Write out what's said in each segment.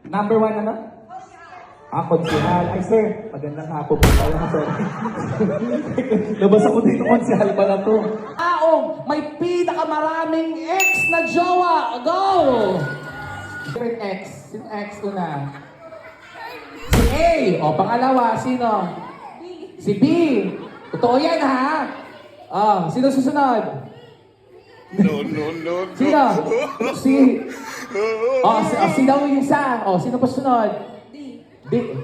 Number one ano? Konsihal. Ay, sir, magandang hapon po tayo. Sorry. Labas ako dito, konsihal pa na to. Taong may pinakamaraming ex na jowa. Go! Different ex. Sino ex una? Si A. O, pangalawa, sino? Si B. Totoo yan, ha? Sino susunod? No. Sino? Si... si daw yung isa. Sino pa sunod? D.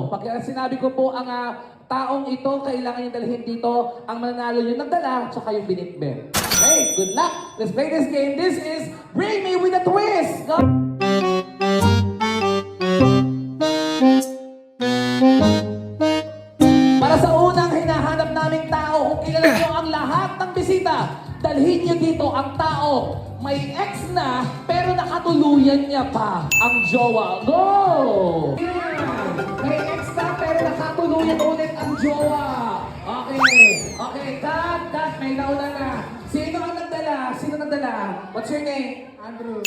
Pag sinabi ko po ang taong ito, kailangan yung dalhin dito, ang mananalo yung nagdala, tsaka yung binitbit. Okay, good luck. Let's play this game. This is Bring Me With A Twist. Go! Para sa unang hinahanap naming tao, kung kilala nyo ang lahat ng bisita, dalhin nyo dito ang tao may ex na, pero nakatuluyan niya pa ang jowa. Go! May ex na, pero nakatuluyan ulit ang jowa. Okay, cut. May nauna na. Sino ang nagdala? What's your name? Andrew.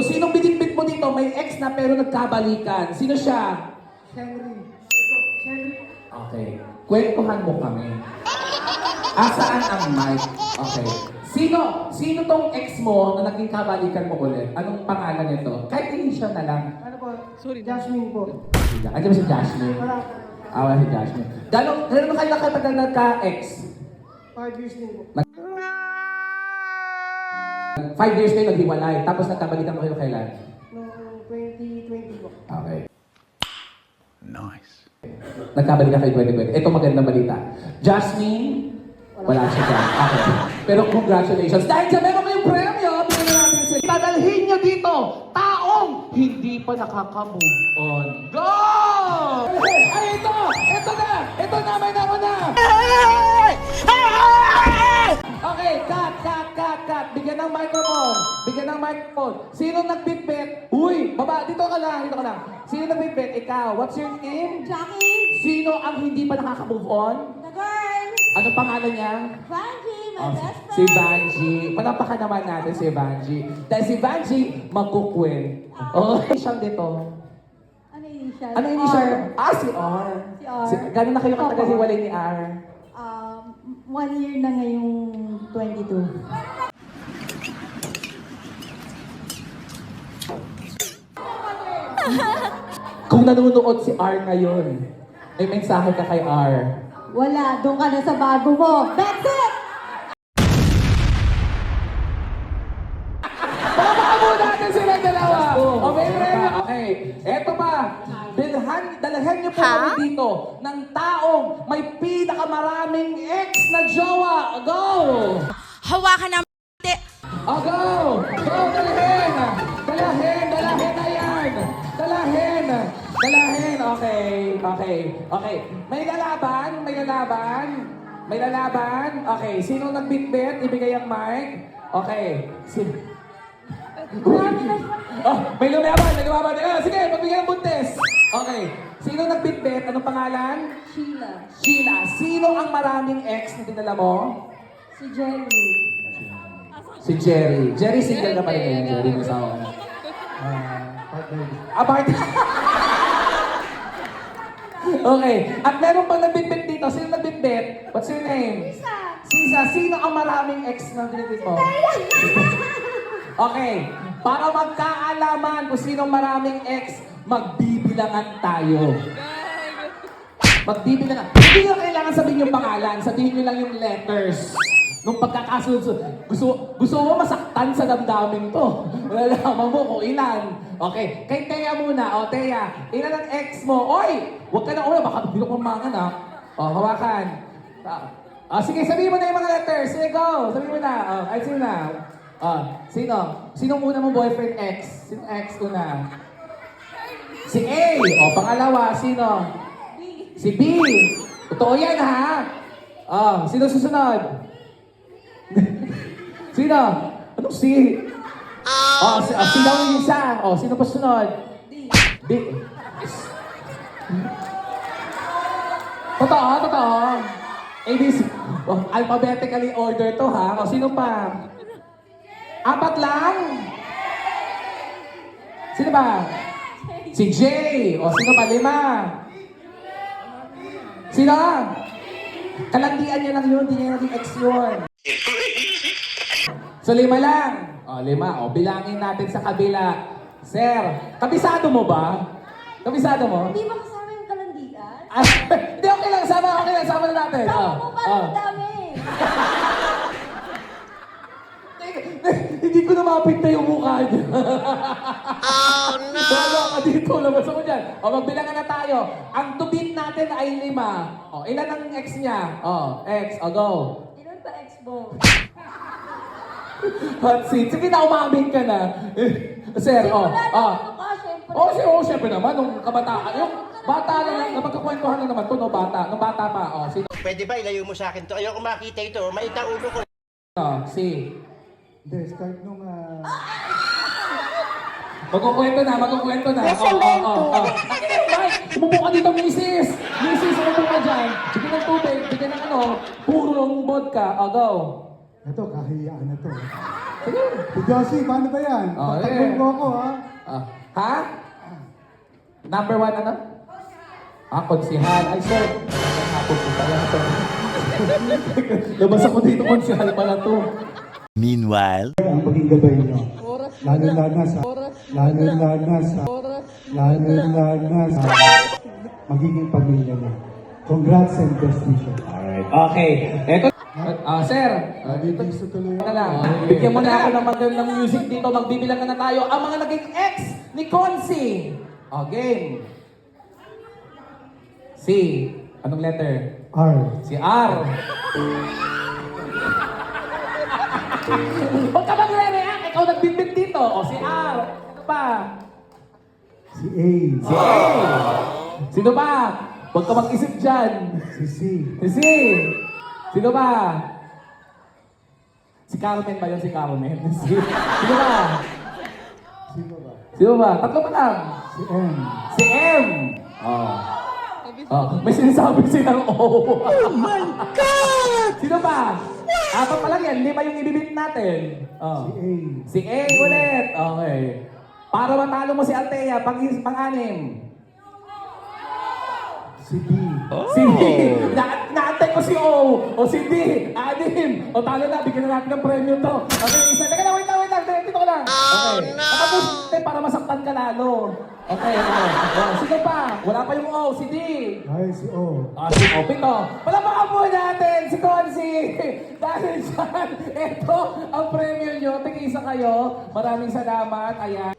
Sinong binitbit mo dito? May ex na, pero nagkabalikan. Sino siya? Henry. Okay. Kwentuhan mo kami. Saan ang mic? Okay. Sino tong ex mo na naging kabalikan mo ulit? Anong pangalan nito? Kahit initial na lang. Ano po? Jasmine po. Andiyan ba si Jasmine? Wala. Wala si Jasmine. Gano'n kayo nakatagal nagka-ex? 5 years din po. 5 years kayo naghiwalay, tapos nagkabalikan mo kayo kailan? Noong 2020 po. Okay. Nice. Nagkabalikan kayo 2020. Ito magandang balita. Jasmine, wala siya dyan. Okay. Pero congratulations. Dahil sa meron kayong premyo, bigyan natin sa dadalhin nyo dito, taong hindi pa nakaka-move on. Go! Ay, ito na! Ito na, may nauna! Okay, cut. Bigyan ng microphone. Sino nagbitbit? Uy, baba, dito ka lang. Sino nagbitbit? Ikaw. What's your name? Jackie, Sino ang hindi pa nakaka-move on? the girl, Anong pangalan niya? Vanji, my best friend. Si Vanji. Palampakan naman natin si Vanji. Dahil si Vanji, magkukwin. Siyang dito. Ano yung initial? Ano yung initial? R. Si R. Si R. Gano'n na kayo katagal Opo. hiwalay ni R? 1 year na ngayong 22. Kung nanonood si R ngayon, may mensahe ka kay R. Wala, doon ka na sa bago mo. That's it! Palamakan muna natin sila dalawa. Okay, eto pa. Dalhan niyo po kami dito ng taong may pinakamaraming ex na jowa. Go! Hawakan ng Go! Dalhin! Na yan! Dalhin! Okay. May lalaban? Okay, sino nagbitbit? Ibigay ang mic. Okay. May lumaban. Sige, magbigay ng buntis. Okay. Sino nagbitbit? Anong pangalan? Sheila. Sino ang maraming ex na dinala mo? Si Jerry. Si Jerry. Jerry single na pa rin. Jerry may asawa na. Partner. Okay. At meron pang nagbitbit dito. Sino nagbitbit? What's your name? Sisa. Sino ang maraming ex na binitbit mo? Okay. Para magkaalaman kung sino maraming ex, magbibilangan tayo. Hindi nyo kailangan sabihin yung pangalan. Sabihin nyo lang yung letters. Nung pagkakasunod, gusto mo masaktan sa damdamin to. Malalaman mo kung ilan. Okay, kay Thea muna. Thea, ilan ang ex mo? Oy! Huwag ka na una, baka binukumangan hawakan. Sige, sabihin mo na yung mga letters. Sige, go! Sabihin mo na. Sino na? Sino? Sinong una mong boyfriend ex? Sino ex una? Si A. Pangalawa, sino? Si B. Totoo yan, ha? Sino susunod? Sino? Anong si? Si daw yung isa. Sino pa sunod? D. Totoo. ABC. Alphabetically order to, ha? Sino pa? 4 lang? Sino ba? Si Jay. O, sino pa? 5. Sino? Kalandian niya lang yun, hindi niya naging ex yun. So, 5 lang. O, 5. O, bilangin natin sa kabila. Sir, kabisado mo ba? Kabisado mo? Hindi ba kasama yung kalandian? Ah, hindi, okay lang. Sama na natin. Sama O, mo o. parang dami. Hindi ko na mapinta yung mukha niya. Oh, no! Wala ka dito. Labas ako dyan. O, magbilangan na tayo. Ang to beat natin ay 5. O, ilan ang ex niya? O, ex. O, go. Ilan ba ex mo? Hot seat. Sige na, umamin ka na. Sir, o. Simula na O. ano ka, syempre. Siyempre naman, nung kabataan. Yung bata lang, napagkakwentuhan na naman to, no, bata. Nung bata pa. O, sino? Pwede ba ilayo mo sa akin to? Ayoko makita ito. Maita ulo ko. Si. Hindi, start nung... Magkukwento na. Umupo ka dito, misis. Misis, umupo ka dyan. Bigyan ng tubig, bigyan ng purong vodka. O, go. Ito, kahiyaan na to. Sige. Si Josie, paano ba yan? Oh, Patagbong yeah. ko ako, ha? Ha? Number 1 ano? Konsihal. Ay, sir. Hapon po pala. Labas ako dito, konsihal pala to. Meanwhile, Ang maging gabay nyo. Lalo-lana sa magiging pamilya nyo. Congrats and best wishes. Alright. Okay. Eto. Sir. Dito gusto tuloy. Ito lang. Bigyan mo na ako ng magandang music dito. Magbibilang na tayo. Ang mga naging ex ni Consi. Game. C. Anong letter? R. Si R. Huwag ka magre-react. Ikaw nagbibit dito. Si R. Ano pa? Si A. Si A. Sino ba? Huwag ka mag-isip dyan. Si C. Si C. Sino ba? Si Carmen ba yun? Si Carmen? Sino ba? Sino ba? Sino ba? Tatlo pa lang. Si M. Si M. May sinasabi silang O. Oh my God! Sino ba? Apat pa lang yan. 5 yung ibibit natin. Si A. Si A ulit. Okay. Para matalo mo si Althea, pang-anim. Si D. Si D. Naantay ko si O. O si D. 6. O talo na. Bigyan na natin ng premyo to. Okay, isa. Teka na, wait lang. Dito ko lang. Okay. Tapos, para masaktan ka lalo. Okay. Sino pa? Wala pa yung O. Si D. Ay, si O. Si O. Pito. Palabakan po natin si Consi. Dahil dyan, ito ang premyo nyo. Tig-isa kayo. Maraming salamat. Ayan.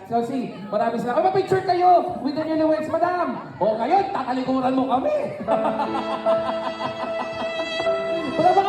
So, maraming salamat. Mapicture kayo with the newlyweds, madam. O ngayon, tatalikuran mo kami. Wala ba